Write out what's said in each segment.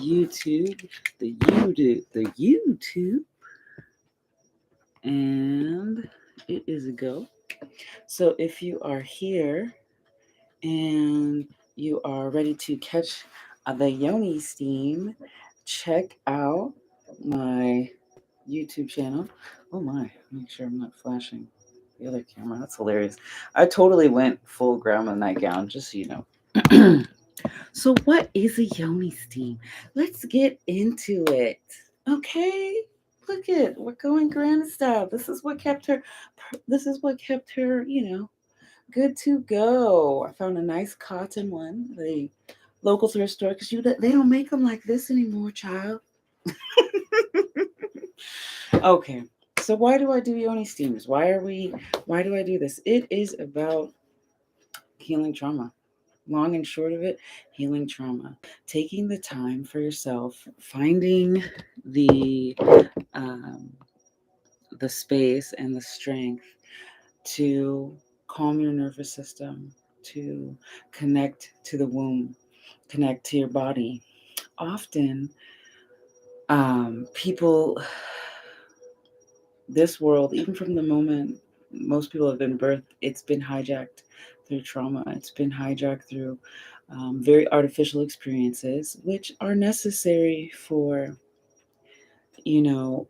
YouTube, the YouTube, and it is a go. So if you are here and you are ready to catch the Yoni steam, check out my YouTube channel. Oh my, make sure I'm not flashing the other camera. That's hilarious. I totally went full grandma nightgown, just so you know. So, what is a Yoni steam? Let's get into it. Okay, look it. We're going grand style. This is what kept her. This is what kept her. Good to go. I found a nice cotton one. The local thrift store because they don't make them like this anymore, child. Okay. So why do I do Yoni steams? Why do I do this? It is about healing trauma. Long and short of it, healing trauma. Taking the time for yourself, finding the um, the space and the strength to calm your nervous system, to connect to the womb, connect to your body. Often, people, this world, even from the moment most people have been birthed, it's been hijacked through trauma. It's been hijacked through very artificial experiences, which are necessary for,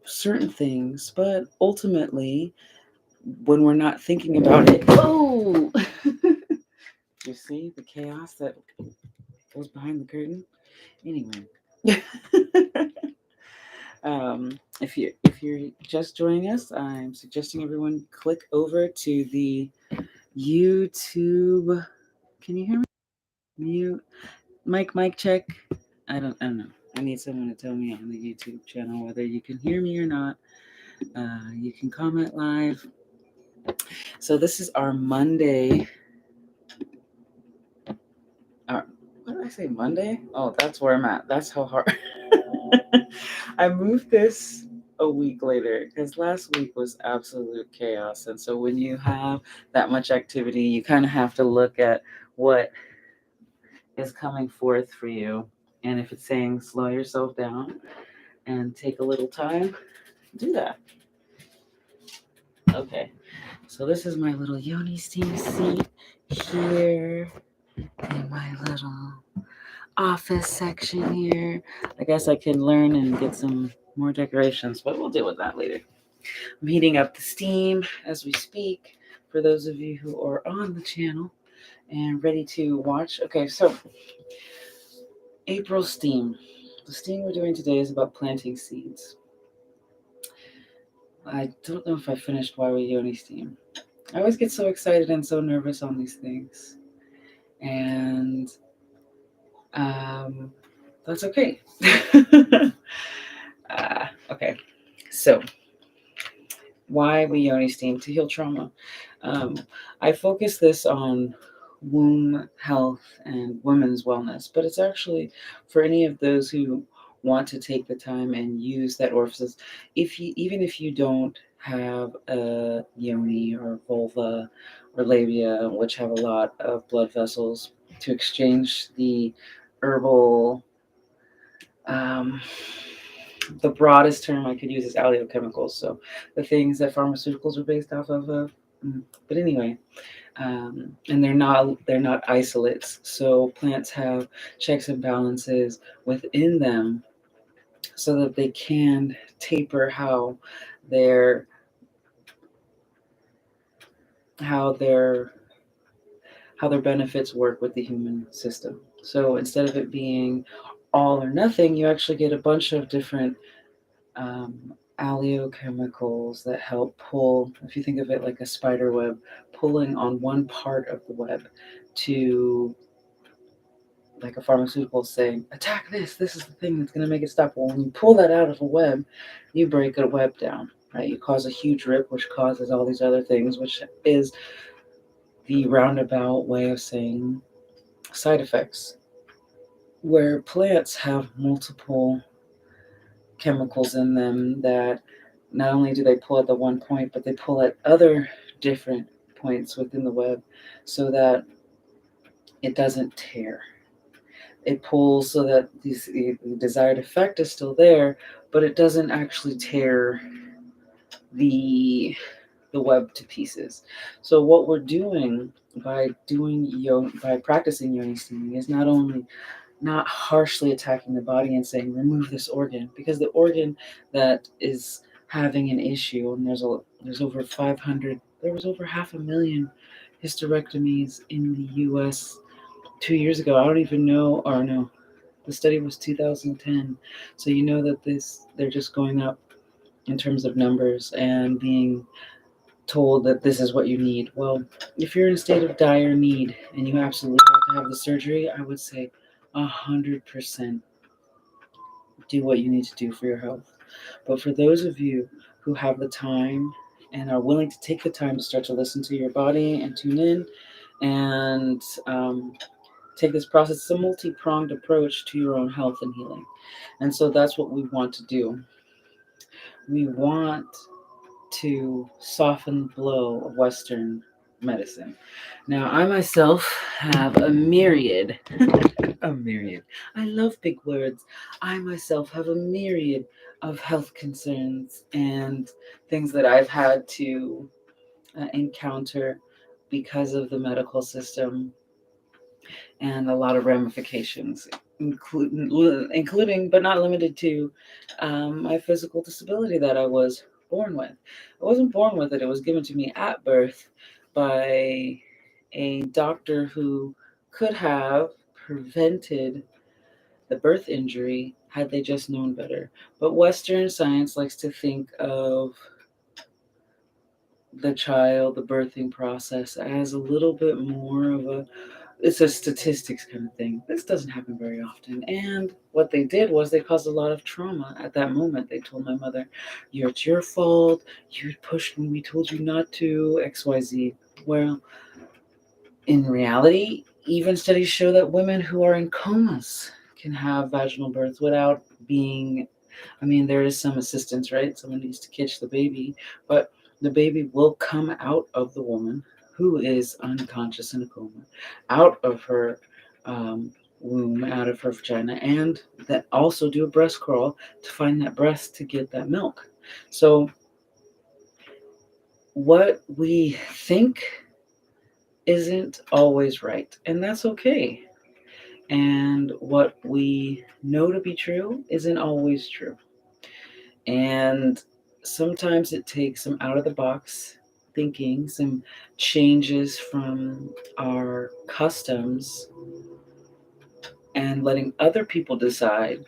certain things. But ultimately, when we're not thinking about it, oh, you see the chaos that goes behind the curtain. Anyway, if you're just joining us, I'm suggesting everyone click over to the YouTube. Can you hear me? Mute. Mic check. I don't know. I need someone to tell me on the YouTube channel whether you can hear me or not. You can comment live. So this is our Monday. What did I say? Monday? Oh, that's where I'm at. That's how hard. I moved this a week later because last week was absolute chaos. And so when you have that much activity, you kind of have to look at what is coming forth for you. And if it's saying slow yourself down and take a little time, do that. Okay. So this is my little Yoni steam seat here in my little office section here. I guess I can learn and get some more decorations, but we'll deal with that later. I'm heating up the steam as we speak for those of you who are on the channel and ready to watch. Okay, so April steam. The steam we're doing today is about planting seeds. I don't know if I finished why we Yoni steam. I always get so excited and so nervous on these things. And that's okay. Okay, so why we Yoni steam? To heal trauma. I focus this on womb health and women's wellness, but it's actually for any of those who want to take the time and use that orifice. Even if you don't have a yoni or vulva or labia, which have a lot of blood vessels, to exchange the herbal. The broadest term I could use is oleochemicals, so the things that pharmaceuticals are based off of. But anyway, and they're not isolates. So plants have checks and balances within them, so that they can taper their how their how their benefits work with the human system. So instead of it being all or nothing, you actually get a bunch of different um, oleochemicals that help pull, if you think of it like a spider web, pulling on one part of the web to, like a pharmaceutical saying, attack this is the thing that's going to make it stop. Well, when you pull that out of a web, you break a web down, right? You cause a huge rip, which causes all these other things, which is the roundabout way of saying side effects, where plants have multiple chemicals in them that not only do they pull at the one point, but they pull at other different points within the web so that it doesn't tear. it pulls so that the desired effect is still there, but it doesn't actually tear the the web to pieces. So what we're doing by practicing yoni steaming is not only not harshly attacking the body and saying remove this organ, because the organ that is having an issue, and there's over 500, there was over half a million hysterectomies in the US 2 years ago. I don't even know, or no, the study was 2010. So you know that this they're just going up in terms of numbers and being told that this is what you need. Well, if you're in a state of dire need and you absolutely have to have the surgery, I would say 100% do what you need to do for your health. But for those of you who have the time and are willing to take the time to start to listen to your body and tune in and take this process, it's a multi-pronged approach to your own health and healing. And so that's what we want to do. We want to soften the blow of Western medicine. Now, I myself have a myriad, a myriad. I love big words. I myself have a myriad of health concerns and things that I've had to encounter because of the medical system, and a lot of ramifications, including but not limited to my physical disability that I was born with. I wasn't born with it, it was given to me at birth by a doctor who could have prevented the birth injury had they just known better. But Western science likes to think of the child, the birthing process, as a little bit more of a, it's a statistics kind of thing. This doesn't happen very often. And what they did was they caused a lot of trauma at that moment. They told my mother, it's your fault. You pushed when we told you not to, XYZ. Well, in reality, even studies show that women who are in comas can have vaginal birth without being, I mean, there is some assistance, right? Someone needs to catch the baby, but the baby will come out of the woman who is unconscious in a coma, out of her womb, out of her vagina, and that also do a breast crawl to find that breast to get that milk. So, what we think isn't always right, and that's okay. And what we know to be true isn't always true. And sometimes it takes some out of the box thinking, some changes from our customs, and letting other people decide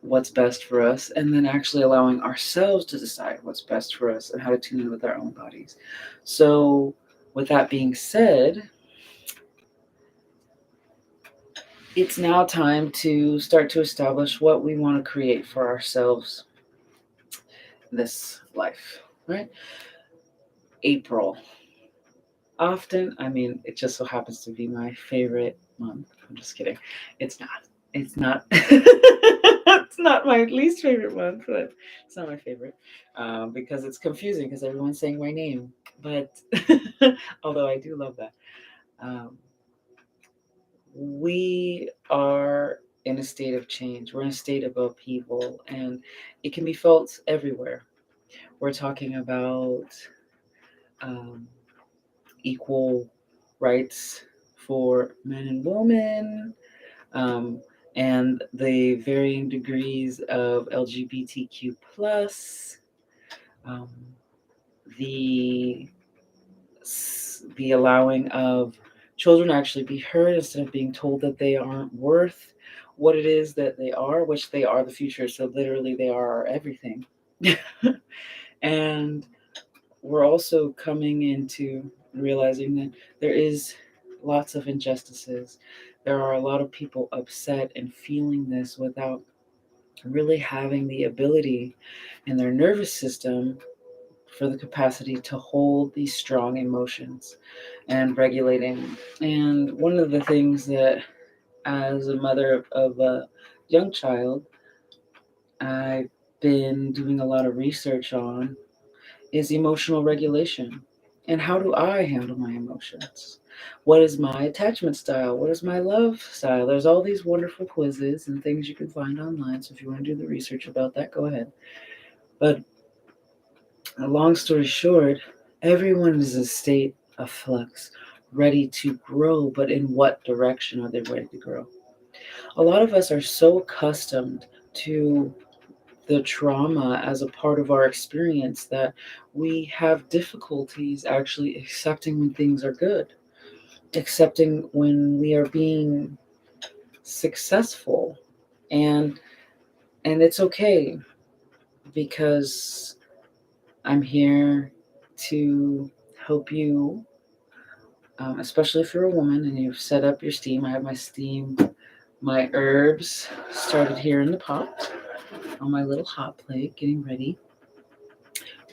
what's best for us, and then actually allowing ourselves to decide what's best for us and how to tune in with our own bodies. So, with that being said, it's now time to start to establish what we want to create for ourselves this life, right? April. Often, I mean, it just so happens to be my favorite month. I'm just kidding. It's not. It's not. It's not my least favorite month, but it's not my favorite because it's confusing because everyone's saying my name. But although I do love that, um, we are in a state of change. We're in a state of upheaval, and it can be felt everywhere. We're talking about um, equal rights for men and women, um, and the varying degrees of LGBTQ plus, um, the the allowing of children to actually be heard instead of being told that they aren't worth what it is that they are, which they are the future. So literally, they are our everything. And we're also coming into realizing that there is lots of injustices. There are a lot of people upset and feeling this without really having the ability in their nervous system for the capacity to hold these strong emotions and regulating. And one of the things that, as a mother of a young child, I've been doing a lot of research on is emotional regulation. And how do I handle my emotions? What is my attachment style? What is my love style? There's all these wonderful quizzes and things you can find online. So if you want to do the research about that, go ahead. But long story short, everyone is in a state of flux, ready to grow, but in what direction are they ready to grow? A lot of us are so accustomed to the trauma as a part of our experience that we have difficulties actually accepting when things are good, accepting when we are being successful, and it's okay, because I'm here to help you, especially if you're a woman and you've set up your steam. I have my steam, my herbs started here in the pot on my little hot plate, getting ready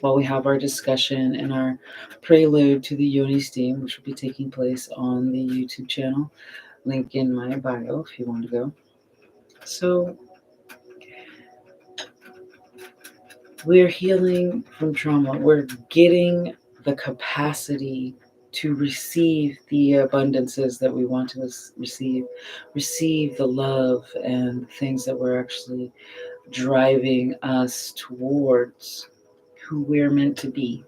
while we have our discussion and our prelude to the Yoni steam, which will be taking place on the YouTube channel. Link in my bio if you want to go. So, we're healing from trauma. We're getting the capacity to receive the abundances that we want to receive the love and things that we're actually driving us towards who we're meant to be,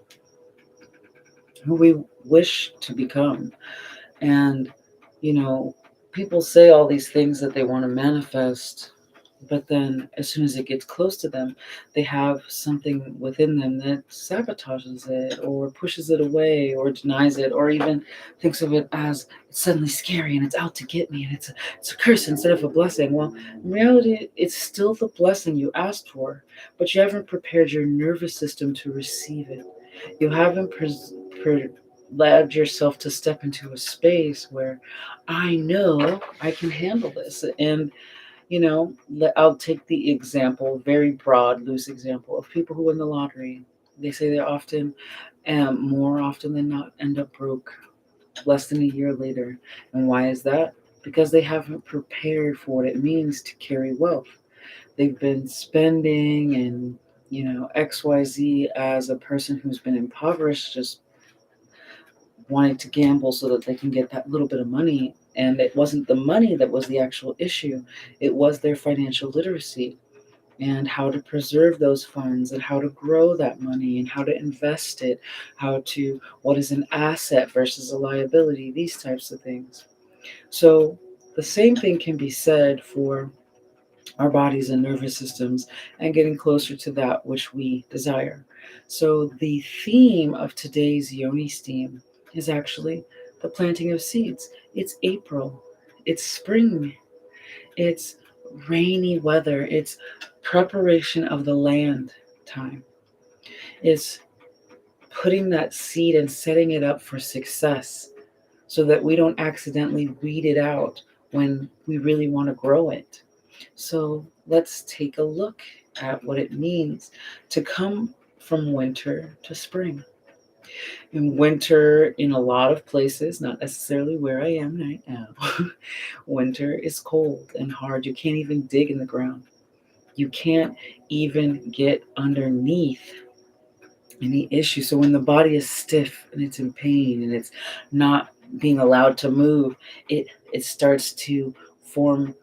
who we wish to become. And, you know, people say all these things that they want to manifest, but then as soon as it gets close to them, they have something within them that sabotages it or pushes it away or denies it or even thinks of it as it's suddenly scary and it's out to get me and it's a curse instead of a blessing. Well, in reality, it's still the blessing you asked for, but you haven't prepared your nervous system to receive it. You haven't allowed yourself to step into a space where I know I can handle this. And I'll take the example, very broad, loose example of people who win the lottery. They say they often, more often than not, end up broke less than a year later. And why is that? Because they haven't prepared for what it means to carry wealth. They've been spending and, XYZ as a person who's been impoverished, just wanting to gamble so that they can get that little bit of money. And it wasn't the money that was the actual issue, it was their financial literacy and how to preserve those funds and how to grow that money and how to invest it, what is an asset versus a liability, these types of things. So the same thing can be said for our bodies and nervous systems and getting closer to that which we desire. So the theme of today's Yoni steam is actually the planting of seeds. It's April, it's spring, it's rainy weather, it's preparation of the land time. It's putting that seed and setting it up for success so that we don't accidentally weed it out when we really want to grow it. So let's take a look at what it means to come from winter to spring. In winter, in a lot of places, not necessarily where I am right now, winter is cold and hard. You can't even dig in the ground. You can't even get underneath any issue. So when the body is stiff and it's in pain and it's not being allowed to move, it starts to form.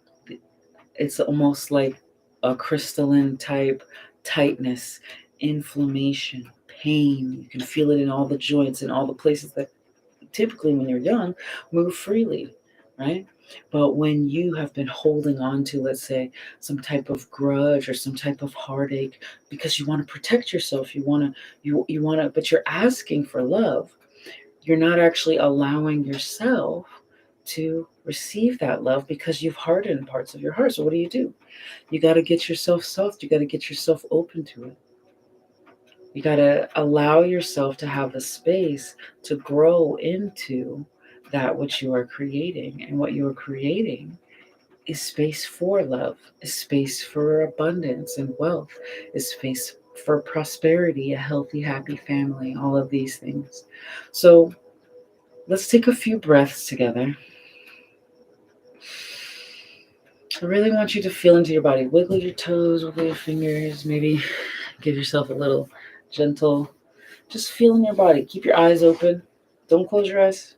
It's almost like a crystalline type tightness, inflammation, pain. You can feel it in all the joints and all the places that typically when you're young move freely, right? But when you have been holding on to, let's say, some type of grudge or some type of heartache because you want to protect yourself, you want to, but you're asking for love, you're not actually allowing yourself to receive that love because you've hardened parts of your heart. So what do? You got to get yourself soft. You got to get yourself open to it. You got to allow yourself to have the space to grow into that which you are creating. And what you are creating is space for love, is space for abundance and wealth, is space for prosperity, a healthy, happy family, all of these things. So let's take a few breaths together. I really want you to feel into your body. Wiggle your toes, wiggle your fingers, maybe give yourself a little gentle Just feel in your body. Keep your eyes open. Don't close your eyes.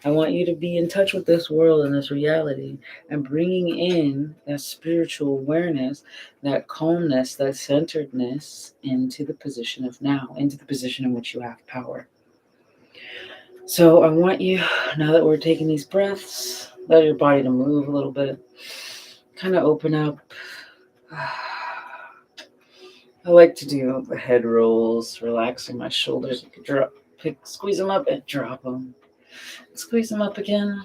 I want you to be in touch with this world and this reality and bringing in that spiritual awareness, that calmness, that centeredness into the position of now, into the position in which you have power. So I want you, now that we're taking these breaths, let your body to move a little bit, kind of open up. I like to do the head rolls, relaxing my shoulders. You could squeeze them up and drop them. Squeeze them up again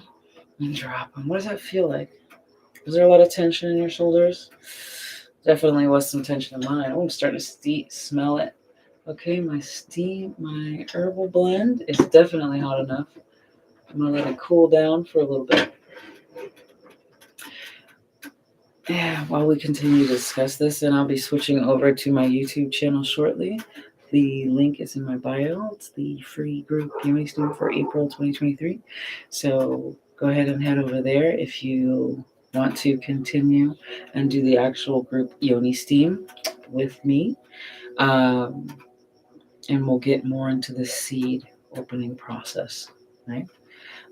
and drop them. What does that feel like? Was there a lot of tension in your shoulders? Definitely was some tension in mine. Oh, I'm starting to smell it. Okay, my herbal blend is definitely hot enough. I'm gonna let it cool down for a little bit. Yeah, while we continue to discuss this, and I'll be switching over to my YouTube channel shortly. The link is in my bio. It's the free group Yoni Steam for April 2023. So go ahead and head over there if you want to continue and do the actual group Yoni Steam with me. Um, and we'll get more into the seed opening process, right?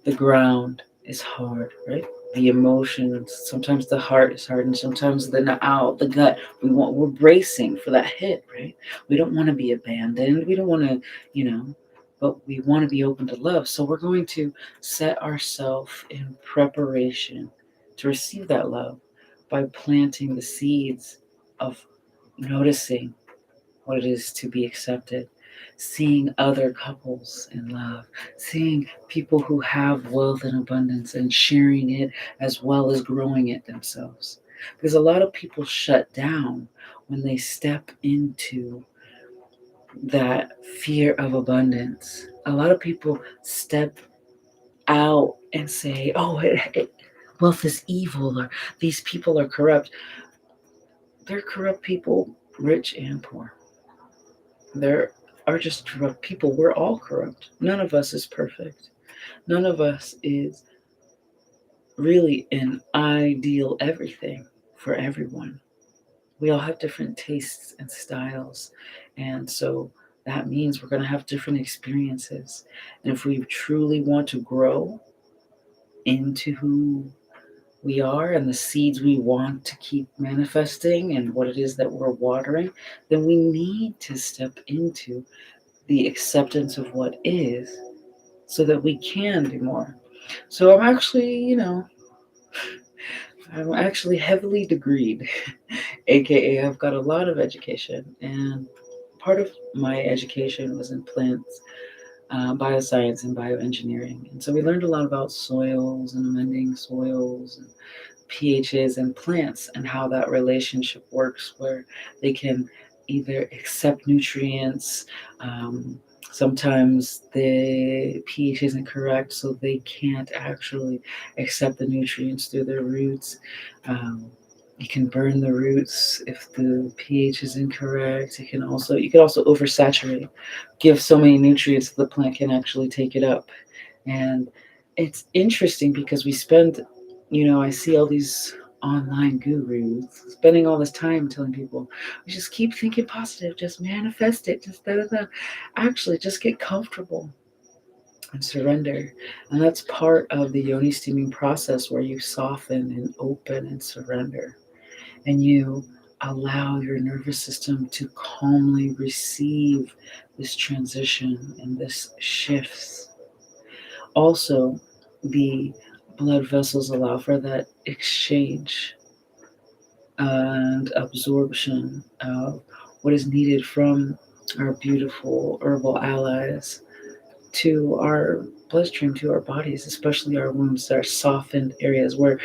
The ground is hard, right? The emotions, sometimes the heart is hard, and sometimes the gut, we're bracing for that hit, right? We don't want to be abandoned. We don't want to, but we want to be open to love. So we're going to set ourselves in preparation to receive that love by planting the seeds of noticing what it is to be accepted, seeing other couples in love, seeing people who have wealth and abundance and sharing it as well as growing it themselves. Because a lot of people shut down when they step into that fear of abundance. A lot of people step out and say, oh, wealth is evil, or these people are corrupt. They're corrupt people, rich and poor. There are just corrupt people. We're all corrupt. None of us is perfect. None of us is really an ideal everything for everyone. We all have different tastes and styles. And so that means we're going to have different experiences. And if we truly want to grow into who we are and the seeds we want to keep manifesting and what it is that we're watering, then we need to step into the acceptance of what is so that we can do more. So I'm actually heavily degreed, aka I've got a lot of education, and part of my education was in plants, bioscience, and bioengineering. And so we learned a lot about soils and amending soils and pHs and plants and how that relationship works, where they can either accept nutrients. Sometimes the pH isn't correct, so they can't actually accept the nutrients through their roots. Um, you can burn the roots if the pH is incorrect. You can also oversaturate, give so many nutrients that the plant can actually take it up. And it's interesting because I see all these online gurus spending all this time telling people, just keep thinking positive, just manifest it, just da da da. Actually, just get comfortable and surrender. And that's part of the yoni steaming process where you soften and open and surrender. And you allow your nervous system to calmly receive this transition and this shifts. Also, the blood vessels allow for that exchange and absorption of what is needed from our beautiful herbal allies to our bloodstream, to our bodies, especially our wombs, our softened areas where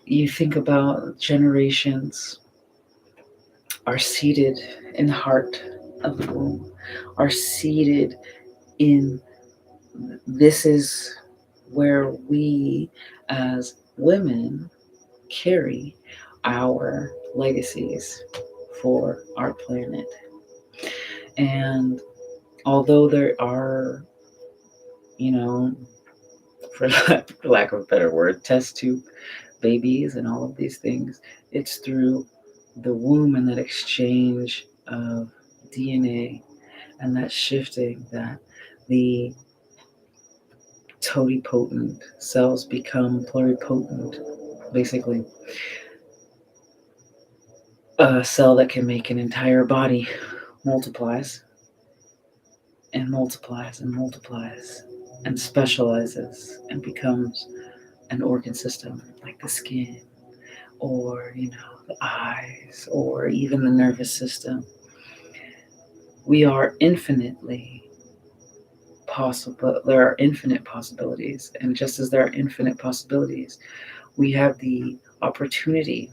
you think about generations are seated in the heart of the womb, are seated in this is where we as women carry our legacies for our planet. And although there are, for lack of a better word, test tube babies and all of these things, it's through the womb and that exchange of DNA and that shifting, that the totipotent cells become pluripotent, basically a cell that can make an entire body multiplies and multiplies and multiplies and specializes and becomes an organ system like the skin or the eyes or even the nervous system. We are infinitely possible. There are infinite possibilities, and just as there are infinite possibilities, we have the opportunity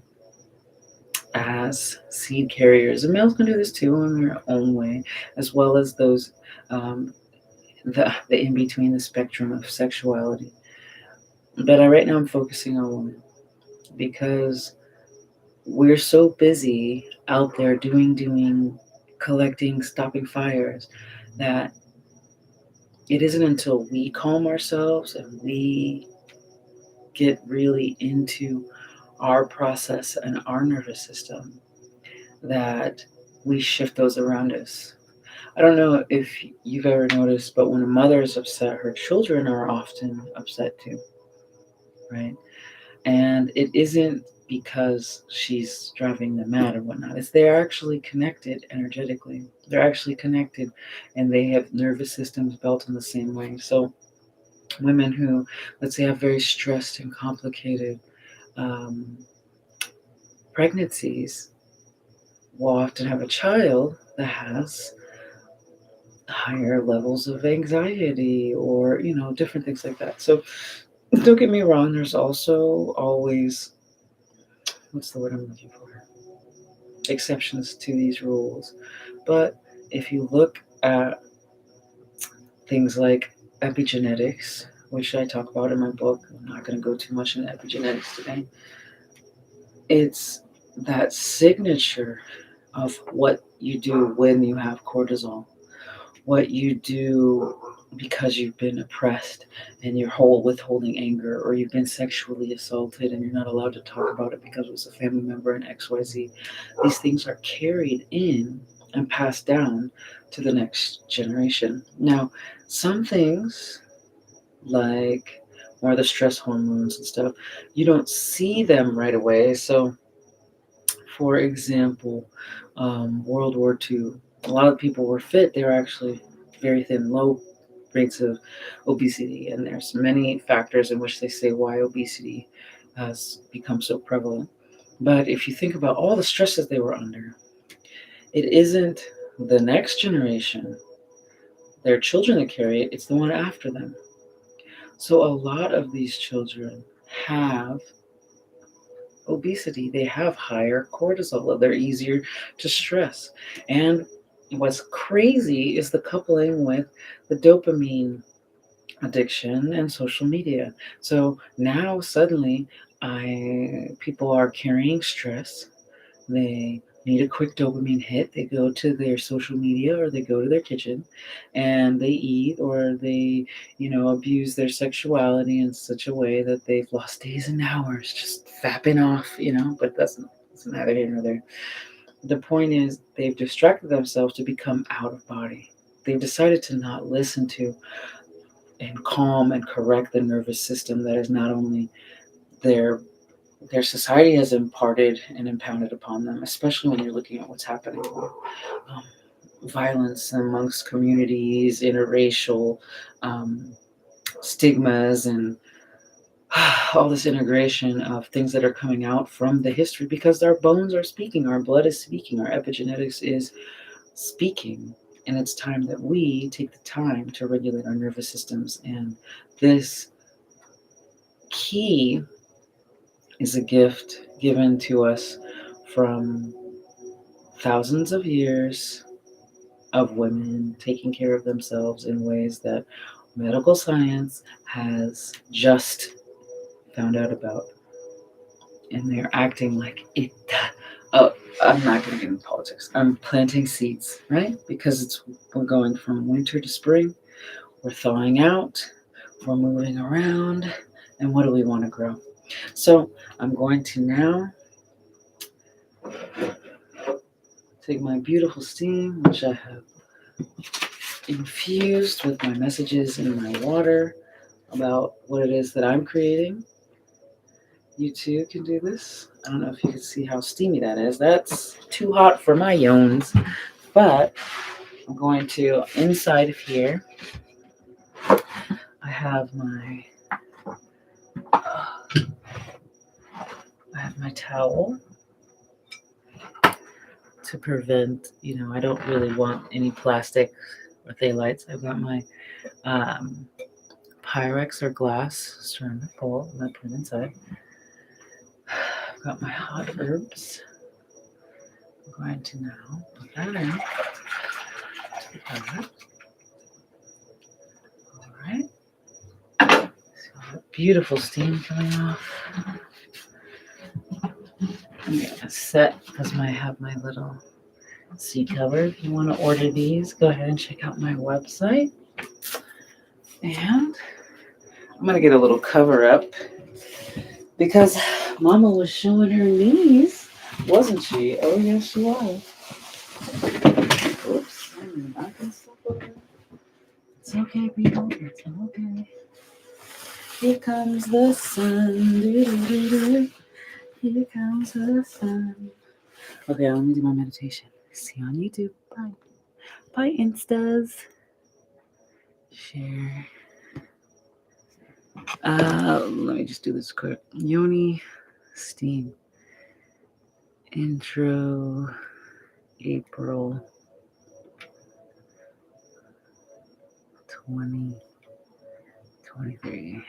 as seed carriers, and males can do this too in their own way, as well as those um, the in between the spectrum of sexuality. But right now I'm focusing on women because we're so busy out there doing, collecting, stopping fires that it isn't until we calm ourselves and we get really into our process and our nervous system that we shift those around us. I don't know if you've ever noticed, but when a mother is upset, her children are often upset too, right? And it isn't because she's driving them mad or whatnot. It's they're actually connected energetically. They're actually connected, and they have nervous systems built in the same way. So women who, let's say, have very stressed and complicated um, pregnancies will often have a child that has higher levels of anxiety or different things like that. So don't get me wrong, there's also always, what's the word I'm looking for, exceptions to these rules. But if you look at things like epigenetics, which I talk about in my book, I'm not going to go too much into epigenetics today. It's that signature of what you do when you have cortisol, what you do because you've been oppressed and you're withholding anger, or you've been sexually assaulted and you're not allowed to talk about it because it was a family member and XYZ. These things are carried in and passed down to the next generation. Now, some things like more the stress hormones and stuff, you don't see them right away. So for example, World War II, a lot of people were fit. They were actually very thin, low rates of obesity. And there's many factors in which they say why obesity has become so prevalent. But if you think about all the stresses they were under, it isn't the next generation, their children that carry it, it's the one after them. So a lot of these children have obesity. They have higher cortisol. They're easier to stress. And what's crazy is the coupling with the dopamine addiction and social media. So now suddenly people are carrying stress. They need a quick dopamine hit. They go to their social media or they go to their kitchen and they eat or they, abuse their sexuality in such a way that they've lost days and hours just fapping off, but that's neither here nor there. The point is they've distracted themselves to become out of body. They've decided to not listen to and calm and correct the nervous system that is not only their their society has imparted and impounded upon them, especially when you're looking at what's happening with violence amongst communities, interracial um, stigmas, and all this integration of things that are coming out from the history because our bones are speaking, our blood is speaking, our epigenetics is speaking. And it's time that we take the time to regulate our nervous systems. And this key is a gift given to us from thousands of years of women taking care of themselves in ways that medical science has just found out about. And they're acting like it. Oh, I'm not going to get into politics. I'm planting seeds, right? Because we're going from winter to spring. We're thawing out. We're moving around. And what do we want to grow? So I'm going to now take my beautiful steam, which I have infused with my messages in my water about what it is that I'm creating. You too can do this. I don't know if you can see how steamy that is. That's too hot for my yones. But I'm going to, inside of here, I have my towel to prevent, I don't really want any plastic or phthalates. I've got my um, Pyrex or glass ceramic bowl that I put inside. I've got my hot herbs. I'm going to now put that in. All right. So beautiful steam coming off. I'm gonna set because I have my little seat cover. If you want to order these, go ahead and check out my website. And I'm gonna get a little cover up because Mama was showing her knees, wasn't she? Oh yes, she was. Oops, I'm knocking stuff over. It's okay, people. It's okay. Here comes the sun. Doo-doo-doo-doo. Here comes the sun. Okay, let me do my meditation. See you on YouTube. Bye. Bye, Instas. Share. Let me just do this quick. Yoni Steam. Intro. April 2023.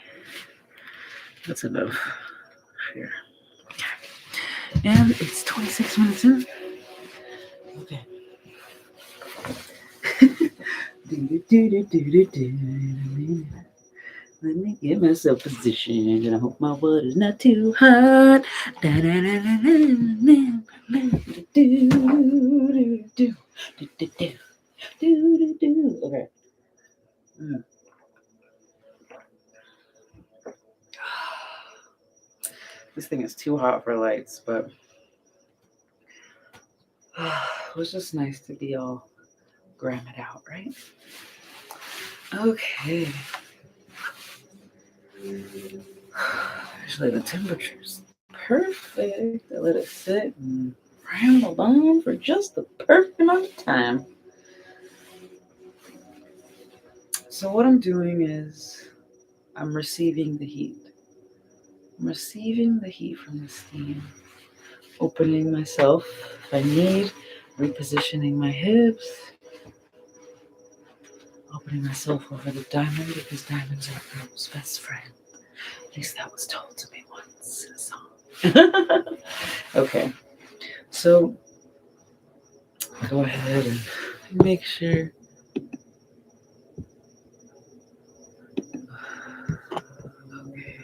That's enough. Here. And it's 26 minutes in. Okay. Let me get myself positioned, and I hope my water's not too hot. Okay. This thing is too hot for lights, but it was just nice to be all gram it out, right? Okay. Actually, the temperature's perfect. I let it sit and rambled on for just the perfect amount of time. So what I'm doing is I'm receiving the heat. I'm receiving the heat from the steam. Opening myself if I need, repositioning my hips. Opening myself over the diamond because diamonds are a girl's best friend. At least that was told to me once in a song. Okay, so go ahead and make sure. Okay,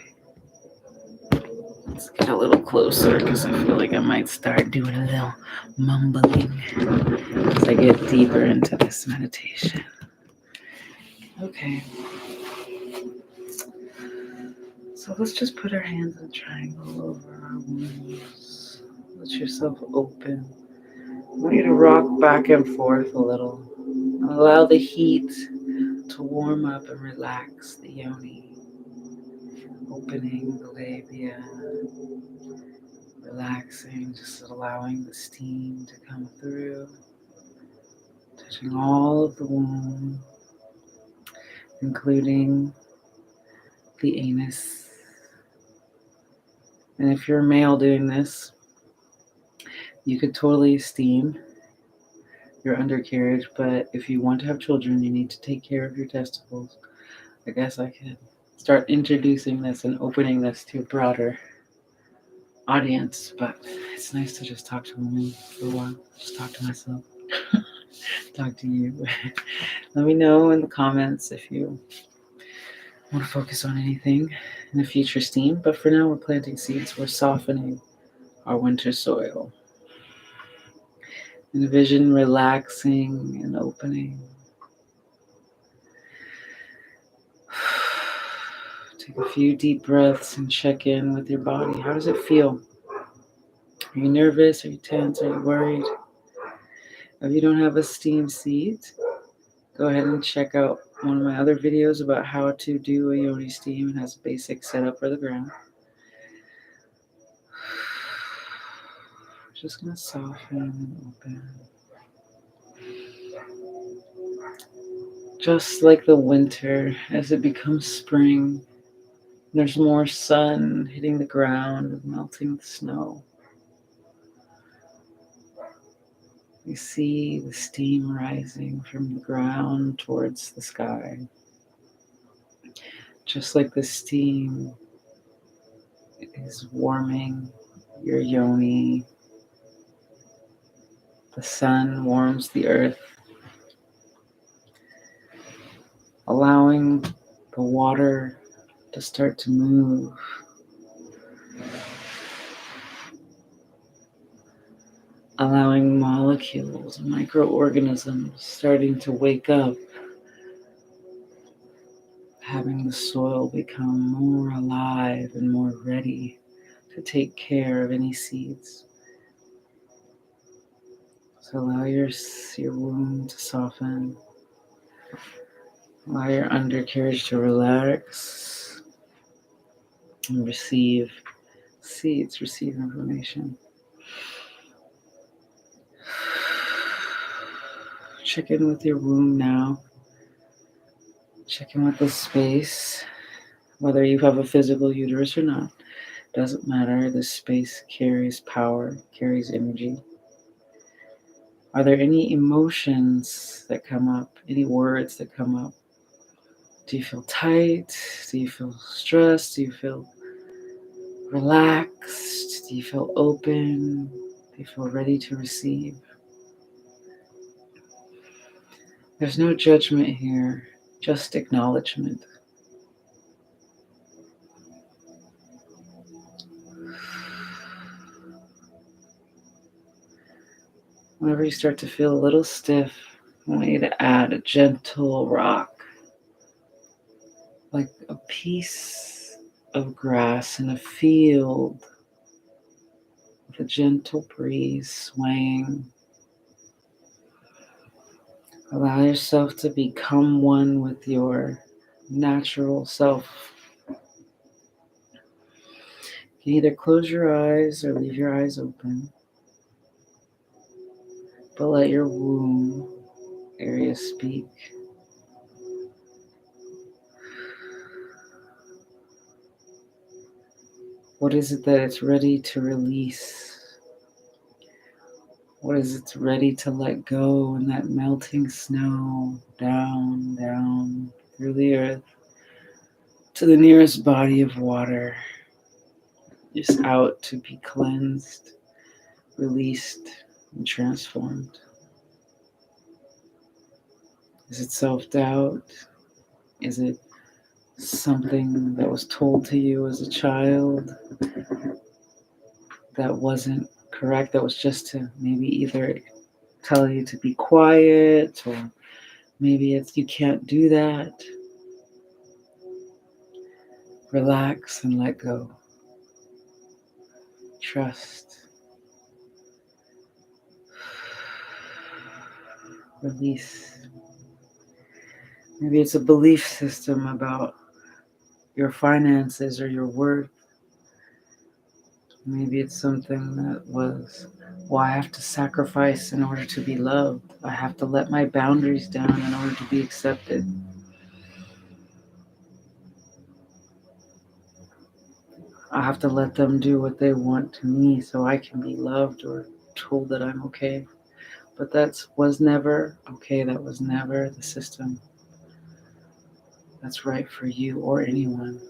let's get a little closer because I feel like I might start doing a little mumbling as I get deeper into this meditation. Okay. So let's just put our hands in a triangle over our wounds. Let yourself open. I want you to rock back and forth a little. Allow the heat to warm up and relax the yoni. Opening the labia. Relaxing, just allowing the steam to come through. Touching all of the womb, including the anus. And if you're a male doing this, you could totally steam your undercarriage, but if you want to have children, you need to take care of your testicles. I guess I could start introducing this and opening this to a broader audience, but it's nice to just talk to women for a while. Just talk to myself. Talk to you. Let me know in the comments if you want to focus on anything in the future steam, but for now we're planting seeds. We're softening our winter soil. Envision relaxing and opening. Take a few deep breaths and check in with your body. How does it feel? Are you nervous? Are you tense? Are you worried? If you don't have a steam seat, Go ahead and check out one of my other videos about how to do a Yoni steam. It has a basic setup for the ground. Just going to soften and open. Just like the winter, as it becomes spring, there's more sun hitting the ground and melting the snow. You see the steam rising from the ground towards the sky. Just like the steam is warming your yoni, the sun warms the earth, allowing the water to start to move. Allowing molecules, microorganisms starting to wake up, having the soil become more alive and more ready to take care of any seeds. So allow your womb to soften, allow your undercarriage to relax, and receive seeds, receive information. Check in with your womb now. Check in with the space, whether you have a physical uterus or not. Doesn't matter. This space carries power, carries energy. Are there any emotions that come up? Any words that come up? Do you feel tight? Do you feel stressed? Do you feel relaxed? Do you feel open? Do you feel ready to receive? There's no judgment here, just acknowledgement. Whenever you start to feel a little stiff, I want you to add a gentle rock, like a piece of grass in a field with a gentle breeze swaying. Allow yourself to become one with your natural self. You can either close your eyes or leave your eyes open, but let your womb area speak. What is it that it's ready to release? What is it ready to let go in that melting snow down, down through the earth to the nearest body of water, just out to be cleansed, released, and transformed? Is it self-doubt? Is it something that was told to you as a child that wasn't correct, that was just to maybe either tell you to be quiet, or maybe it's you can't do that? Relax and let go. Trust. Release. Maybe it's a belief system about your finances or your worth. Maybe it's something that was, well, I have to sacrifice in order to be loved. I have to let my boundaries down in order to be accepted. I have to let them do what they want to me so I can be loved or told that I'm okay. But that was never okay. That was never the system that's right for you or anyone.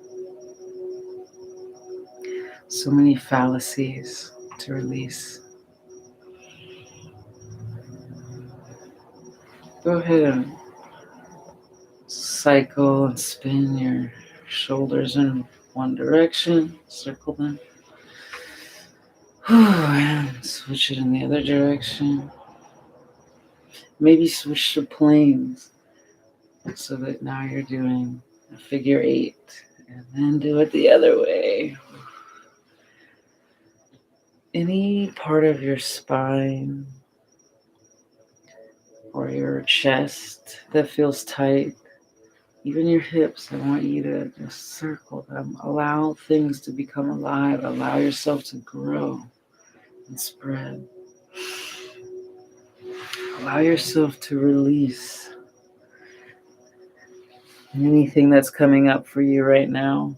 So many fallacies to release. Go ahead and cycle and spin your shoulders in one direction, circle them, and switch it in the other direction. Maybe switch to planes so that now you're doing a figure 8, and then do it the other way. Any part of your spine or your chest that feels tight, even your hips. I want you to just circle them. Allow things to become alive. Allow yourself to grow and spread. Allow yourself to release anything that's coming up for you right now.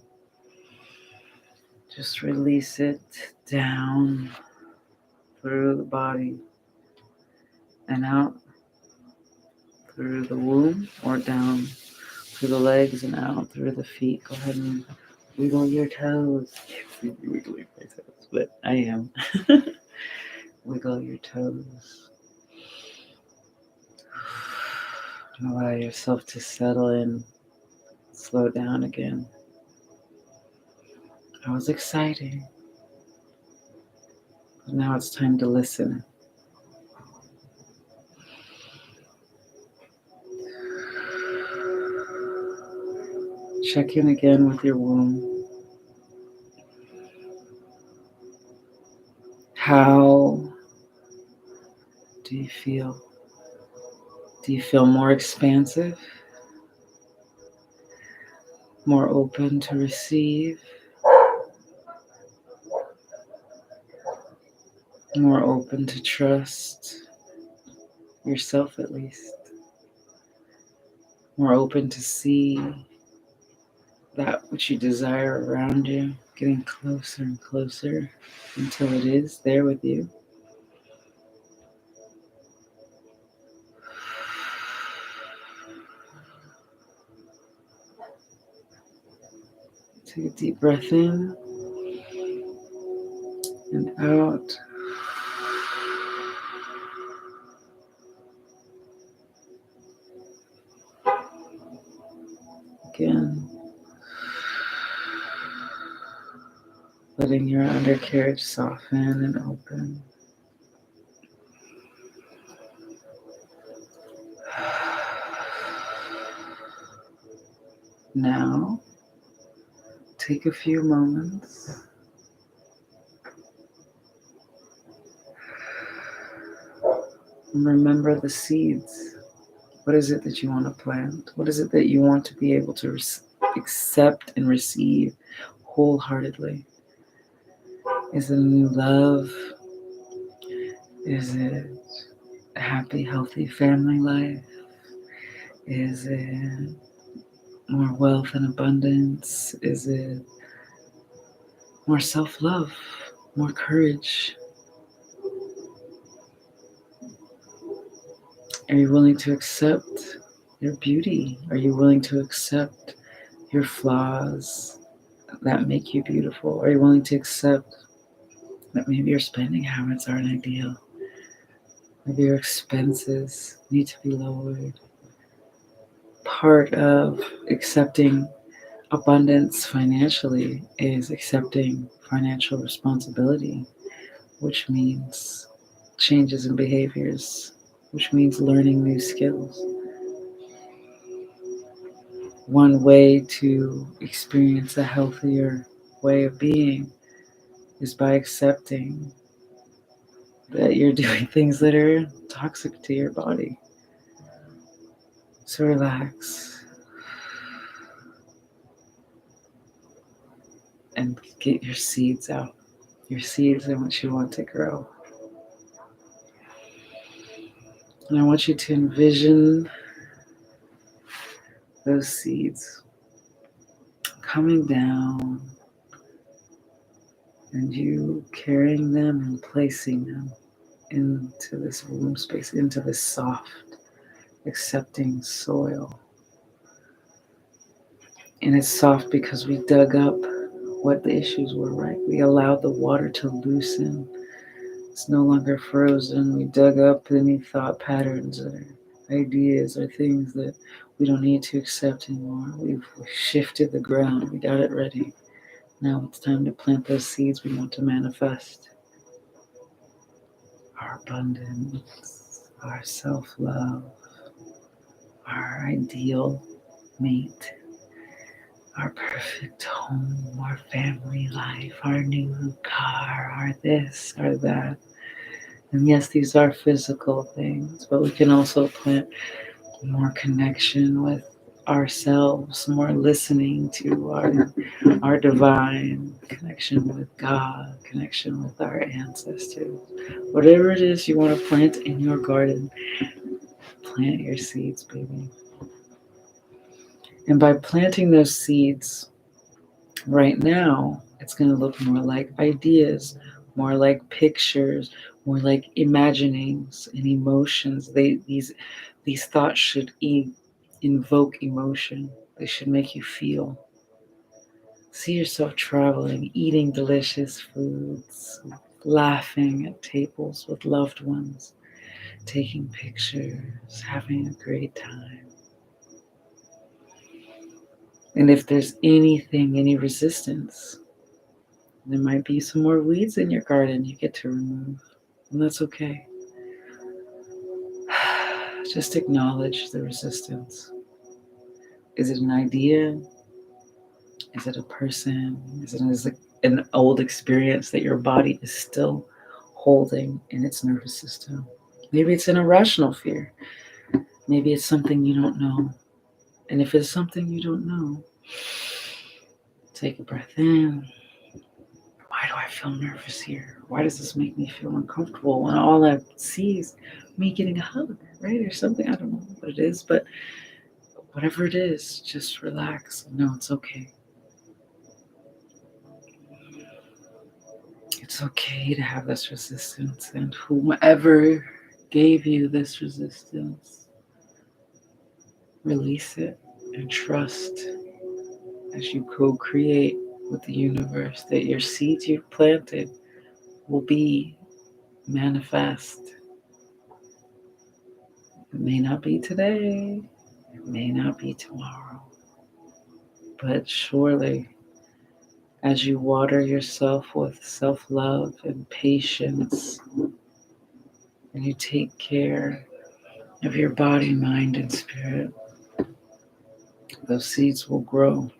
Just release it down through the body and out through the womb, or down through the legs and out through the feet. Go ahead and wiggle your toes. You're wiggling my toes, but I am. Wiggle your toes. And allow yourself to settle in. Slow down again. That was exciting. But now it's time to listen. Check in again with your womb. How do you feel? Do you feel more expansive? More open to receive? More open to trust yourself, at least? More open to see that which you desire around you, getting closer and closer until it is there with you? Take a deep breath in and out. Again, letting your undercarriage soften and open. Now, take a few moments and remember the seeds. What is it that you want to plant? What is it that you want to be able to accept and receive wholeheartedly? Is it a new love? Is it a happy, healthy family life? Is it more wealth and abundance? Is it more self-love, more courage? Are you willing to accept your beauty? Are you willing to accept your flaws that make you beautiful? Are you willing to accept that maybe your spending habits aren't ideal? Maybe your expenses need to be lowered. Part of accepting abundance financially is accepting financial responsibility, which means changes in behaviors, which means learning new skills. One way to experience a healthier way of being is by accepting that you're doing things that are toxic to your body. So relax and get your seeds out, your seeds in which you want to grow. And I want you to envision those seeds coming down and you carrying them and placing them into this womb space, into this soft, accepting soil. And it's soft because we dug up what the issues were, right? We allowed the water to loosen. It's no longer frozen. We dug up any thought patterns or ideas or things that we don't need to accept anymore. We've shifted the ground. We got it ready. Now it's time to plant those seeds we want to manifest. Our abundance, our self-love, our ideal mate, our perfect home, our family life, our new car, our this, our that. And yes, these are physical things, but we can also plant more connection with ourselves, more listening to our divine connection with God, connection with our ancestors. Whatever it is you want to plant in your garden, plant your seeds, baby. And by planting those seeds right now, it's going to look more like ideas, more like pictures, more like imaginings and emotions. These thoughts should invoke emotion. They should make you feel. See yourself traveling, eating delicious foods, laughing at tables with loved ones, taking pictures, having a great time. And if there's anything, any resistance, there might be some more weeds in your garden you get to remove. And that's okay. Just acknowledge the resistance. Is it an idea? Is it a person? Is it an old experience that your body is still holding in its nervous system? Maybe it's an irrational fear. Maybe it's something you don't know. And if it's something you don't know, take a breath in. Why do I feel nervous here? Why does this make me feel uncomfortable when all I see is me getting a hug, right? Or something. I don't know what it is, but whatever it is, just relax. No, it's okay. It's okay to have this resistance, and whomever gave you this resistance, release it and trust as you co-create with the universe that your seeds you've planted will be manifest. It may not be today, it may not be tomorrow, but surely as you water yourself with self-love and patience, and you take care of your body, mind, and spirit, those seeds will grow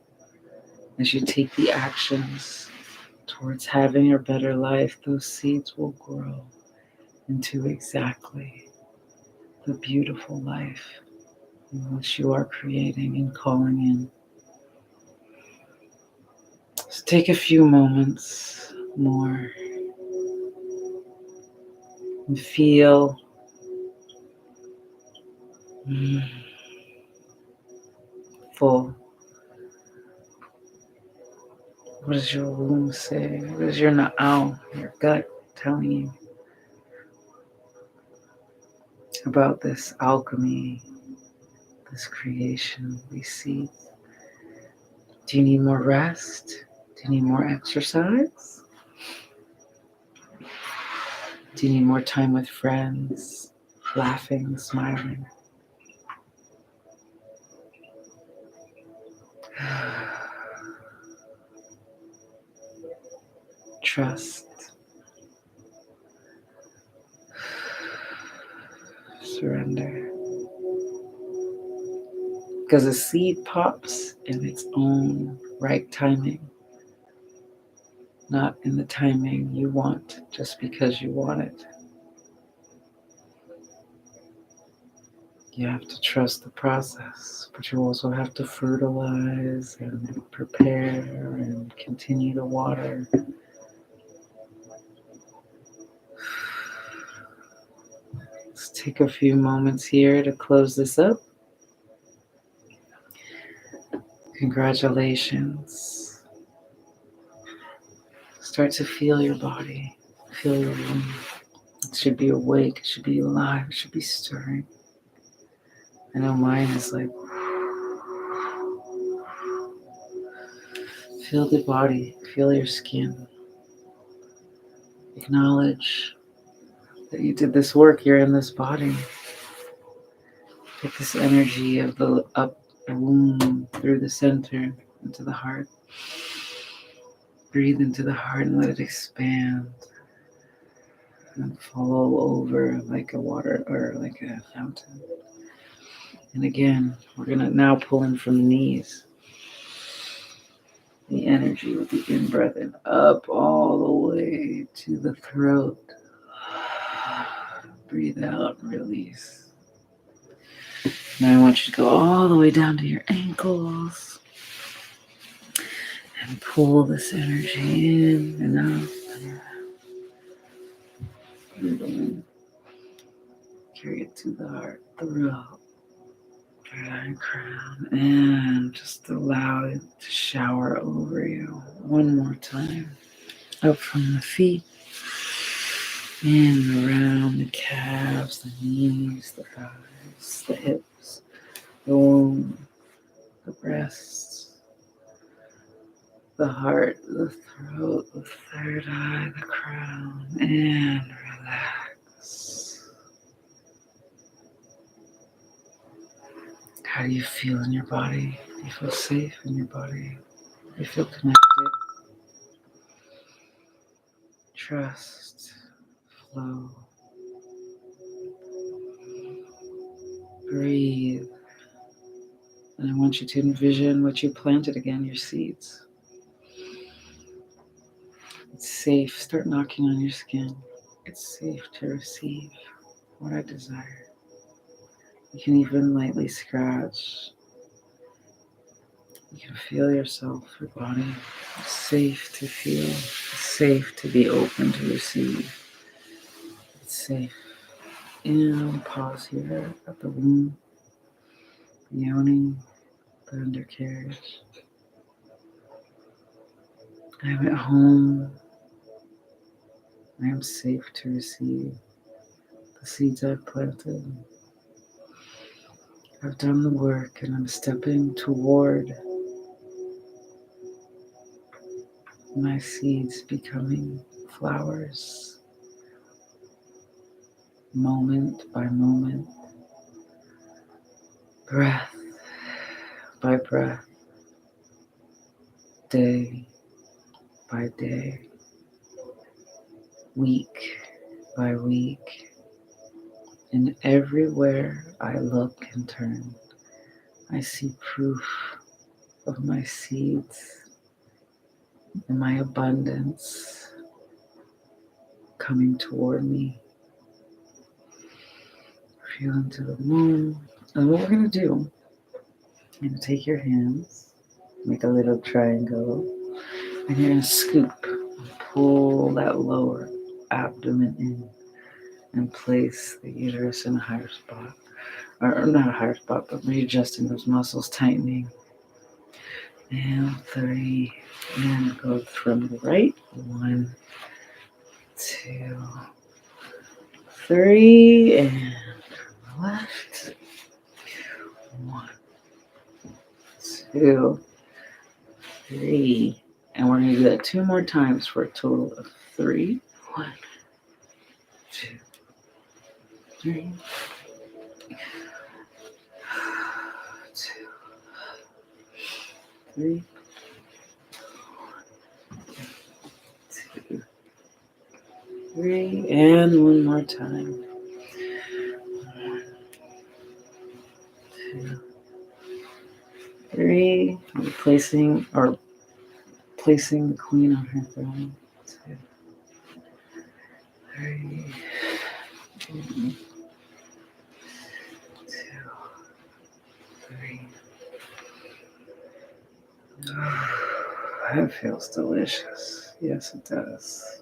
as you take the actions towards having a better life. Those seeds will grow into exactly the beautiful life in which you are creating and calling in. So take a few moments more and feel full. What does your womb say? What does your na'au, your gut, telling you about this alchemy, this creation, these seeds? Do you need more rest? Do you need more exercise? Do you need more time with friends, laughing, smiling? Trust. Surrender. Because a seed pops in its own right timing, not in the timing you want just because you want it. You have to trust the process, but you also have to fertilize and prepare and continue to water. Let's take a few moments here to close this up. Congratulations. Start to feel your body, feel your womb. It should be awake, it should be alive, it should be stirring. I know mine is like, feel the body, feel your skin. Acknowledge that you did this work, you're in this body. Take this energy of the up womb through the center into the heart. Breathe into the heart and let it expand and flow over like a water or like a fountain. And again, we're going to now pull in from the knees. The energy with the in breath and up all the way to the throat. Breathe out and release. Now I want you to go all the way down to your ankles and pull this energy in and out and out. Carry it to the heart, throat, and crown, and just allow it to shower over you one more time. Up from the feet, and around the calves, the knees, the thighs, the hips, the womb, the breasts, the heart, the throat, the third eye, the crown, and relax. How do you feel in your body? Do you feel safe in your body? Do you feel connected? Trust, flow, breathe. And I want you to envision what you planted again, your seeds. It's safe. Start knocking on your skin. It's safe to receive what I desire. You can even lightly scratch. You can feel yourself, your body. It's safe to feel. It's safe to be open to receive. It's safe. And pause here at the womb, the Yoni, the undercarriage. I'm at home. I am safe to receive the seeds I've planted. I've done the work and I'm stepping toward my seeds becoming flowers, moment by moment, breath by breath, day by day, week by week. And everywhere I look and turn, I see proof of my seeds and my abundance coming toward me. Feel into the moon. And what we're going to do, you're going to take your hands, make a little triangle, and you're going to scoop and pull that lower abdomen in and place the uterus in a higher spot. Or not a higher spot, but readjusting those muscles, tightening. And 3, and go from the right. 1, 2, 3, and left. 1, 2, 3. And we're going to do that 2 more times for a total of 3. 1, 2, 3. 2, 3. 2, 3. And one more time. 1, 2, 3. Placing the queen on her throne. 2, 3. 2, 3. That feels delicious. Yes, it does.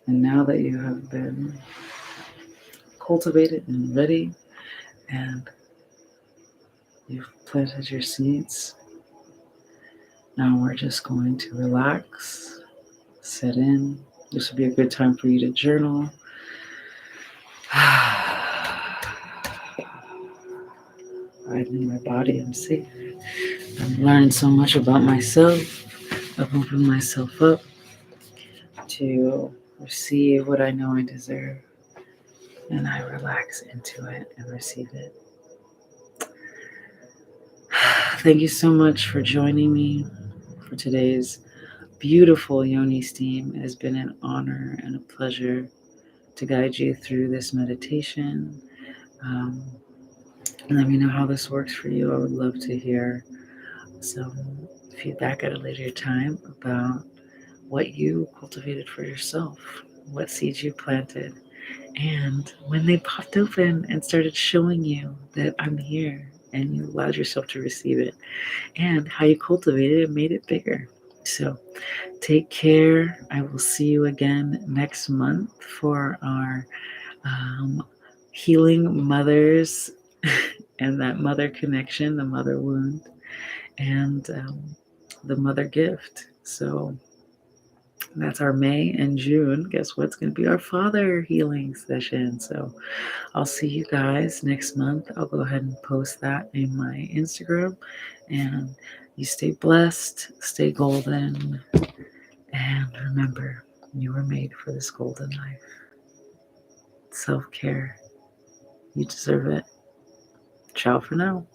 And now that you have been cultivated and ready, and you've planted your seeds, now we're just going to relax, set in. This would be a good time for you to journal. I'm in my body, I'm safe. I'm learning so much about myself. I've opened myself up to receive what I know I deserve. And I relax into it and receive it. Thank you so much for joining me for today's beautiful Yoni steam. It has been an honor and a pleasure to guide you through this meditation. Let me know how this works for you. I would love to hear some feedback at a later time about what you cultivated for yourself, what seeds you planted, And when they popped open and started showing you that I'm here and you allowed yourself to receive it, and how you cultivated it and made it bigger. So take care. I will see you again next month for our healing mothers and that mother connection, the mother wound, and the mother gift. So that's our May and June. Guess what's going to be our father healing session? So I'll see you guys next month. I'll go ahead and post that in my Instagram. And you stay blessed, stay golden, and remember, you were made for this golden life. Self care. You deserve it. Ciao for now.